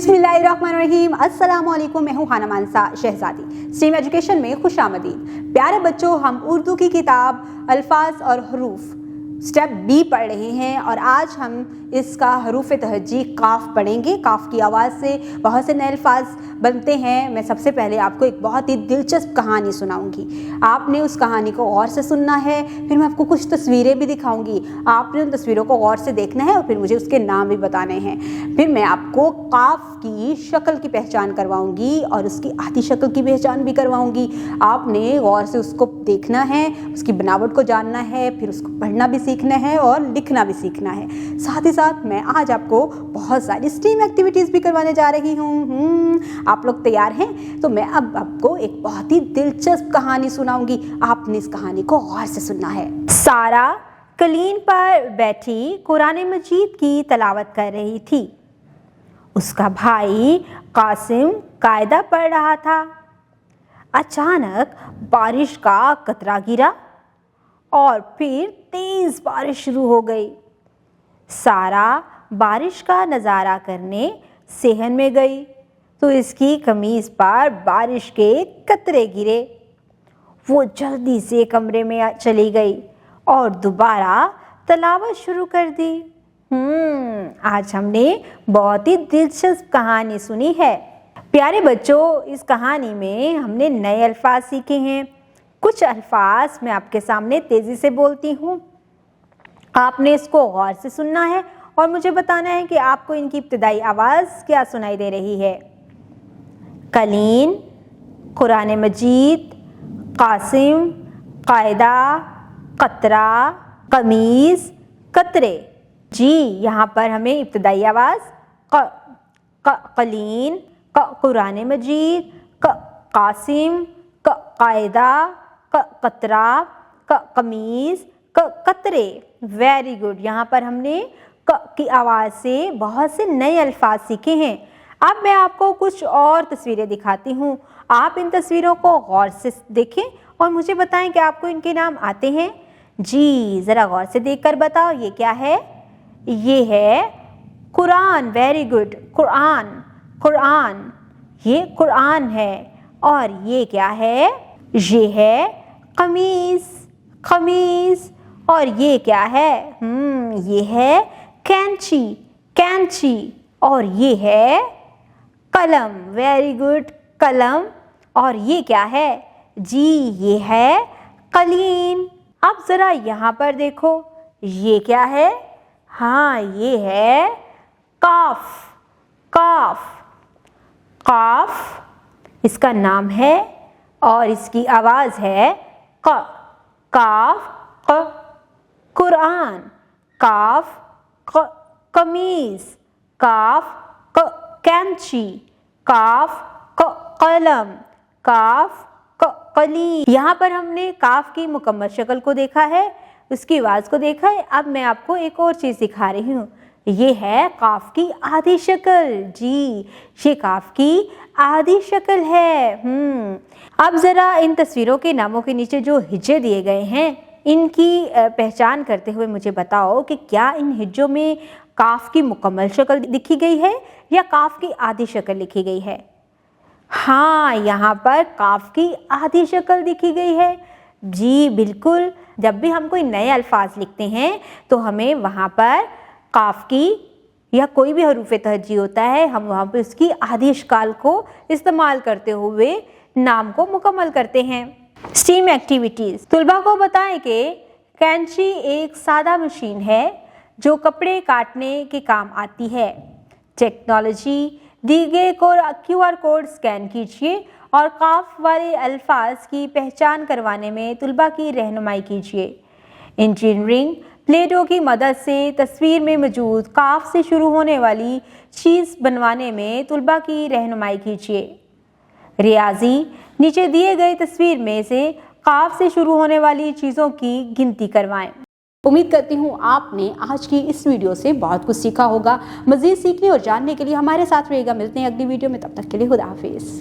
बिस्मिल्लाहिर्रहमानिर्रहीम। अस्सलामुअलैकुम। मैं हूँ खाना मानसा शहजादी। स्ट्रीम एजुकेशन में खुश आमदीद। प्यारे बच्चों, हम उर्दू की किताब अल्फाज और हरूफ स्टेप बी पढ़ रहे हैं और आज हम इसका हरूफ तहज्जी काफ पढ़ेंगे। काफ की आवाज़ से बहुत से नए अल्फाज बनते हैं। मैं सबसे पहले आपको एक बहुत ही दिलचस्प कहानी सुनाऊंगी। आपने उस कहानी को गौर से सुनना है, फिर मैं आपको कुछ तस्वीरें भी दिखाऊंगी। आपने उन तस्वीरों को गौर से देखना है और फिर मुझे उसके नाम भी बताने हैं। फिर मैं आपको काफ की शक्ल की पहचान करवाऊंगी और उसकी आधी शक्ल की पहचान भी करवाऊंगी। आपने गौर से उसको देखना है, उसकी बनावट को जानना है, फिर उसको पढ़ना भी सीखना है और लिखना भी सीखना है। साथ ही साथ मैं आज आपको बहुत सारी स्ट्रीम एक्टिविटीज़ भी करवाने जा रही हूँ। आप लोग तैयार हैं? तो मैं अब आपको एक बहुत ही दिलचस्प कहानी सुनाऊंगी। आपने इस कहानी को गौर से सुनना है। सारा कलीन पर बैठी कुरान मजीद की तलावत कर रही थी। उसका भाई कासिम कायदा पढ़ रहा था। अचानक बारिश का कतरा गिरा और फिर तेज बारिश शुरू हो गई। सारा बारिश का नज़ारा करने सेहन में गई तो इसकी कमीज पर बारिश के कतरे गिरे। वो जल्दी से कमरे में चली गई और दोबारा तलावत शुरू कर दी। आज हमने बहुत ही दिलचस्प कहानी सुनी है। प्यारे बच्चों, इस कहानी में हमने नए अल्फाज सीखे हैं। कुछ अल्फाज मैं आपके सामने तेज़ी से बोलती हूँ। आपने इसको गौर से सुनना है और मुझे बताना है कि आपको इनकी इब्तिदाई आवाज़ क्या सुनाई दे रही है। कलीन, कुरान मजीद, कासिम, कायदा, कतरा, कमीज़, कतरे। जी, यहाँ पर हमें इब्तिदाई आवाज़ कलीन, कुरान मजीद, कासिम, कायदा, कतरा, कमीज़, कतरे। Very good. यहाँ पर हमने की आवाज़ से बहुत से नए अल्फाज सीखे हैं। अब मैं आपको कुछ और तस्वीरें दिखाती हूँ। आप इन तस्वीरों को गौर से देखें और मुझे बताएं कि आपको इनके नाम आते हैं। जी, ज़रा गौर से देखकर बताओ ये क्या है। ये है कुरान। Very good. कुरान, ये कुरान है। और ये क्या है? ये है कमीज़। और ये क्या है? ये है कैंची। और ये है कलम। वेरी गुड, कलम। और ये क्या है? जी, ये है कलीन। अब ज़रा यहाँ पर देखो, ये क्या है? हाँ, ये है काफ। इसका नाम है और इसकी आवाज़ है काफ। कुरान, काफ, कमीज़, काफ, कैंची, काफ, कलम, काफ, कलीन। यहाँ पर हमने काफ की मुकम्मल शक्ल को देखा है, उसकी आवाज़ को देखा है। अब मैं आपको एक और चीज़ दिखा रही हूँ। ये है काफ की आधी शक्ल। जी, ये काफ की आधी शक्ल है। अब ज़रा इन तस्वीरों के नामों के नीचे जो हिज्जे दिए गए हैं, इनकी पहचान करते हुए मुझे बताओ कि क्या इन हिज्जों में काफ की मुकम्मल शक्ल लिखी गई है या काफ की आधी शक्ल लिखी गई है? हाँ, यहाँ पर काफ की आधी शक्ल लिखी गई है। जी बिल्कुल। जब भी हम कोई नए अल्फाज लिखते हैं तो हमें वहाँ पर काफ की या कोई भी हरूफ तहज्जी होता है, हम वहाँ पर उसकी आधी शक्ल को इस्तेमाल करते हुए नाम को मुकम्मल करते हैं। Stream activities. तुलबा को बताएं कि कैंची एक सादा मशीन है जो कपड़े काटने के काम आती है। टेक्नोलॉजी। दिए गए QR कोड स्कैन कीजिए और काफ वाले अल्फाज की पहचान करवाने में तुलबा की रहनुमाई कीजिए। इंजीनियरिंग। प्लेटो की मदद से तस्वीर में मौजूद काफ से शुरू होने वाली चीज़ बनवाने में तुलबा की रहनुमाई कीजिए। रियाजी। नीचे दिए गए तस्वीर में से काफ से शुरू होने वाली चीज़ों की गिनती करवाएं। उम्मीद करती हूँ आपने आज की इस वीडियो से बहुत कुछ सीखा होगा। मज़ीद सीखने और जानने के लिए हमारे साथ रहिएगा। मिलते हैं अगली वीडियो में, तब तक के लिए खुदा हाफिज़।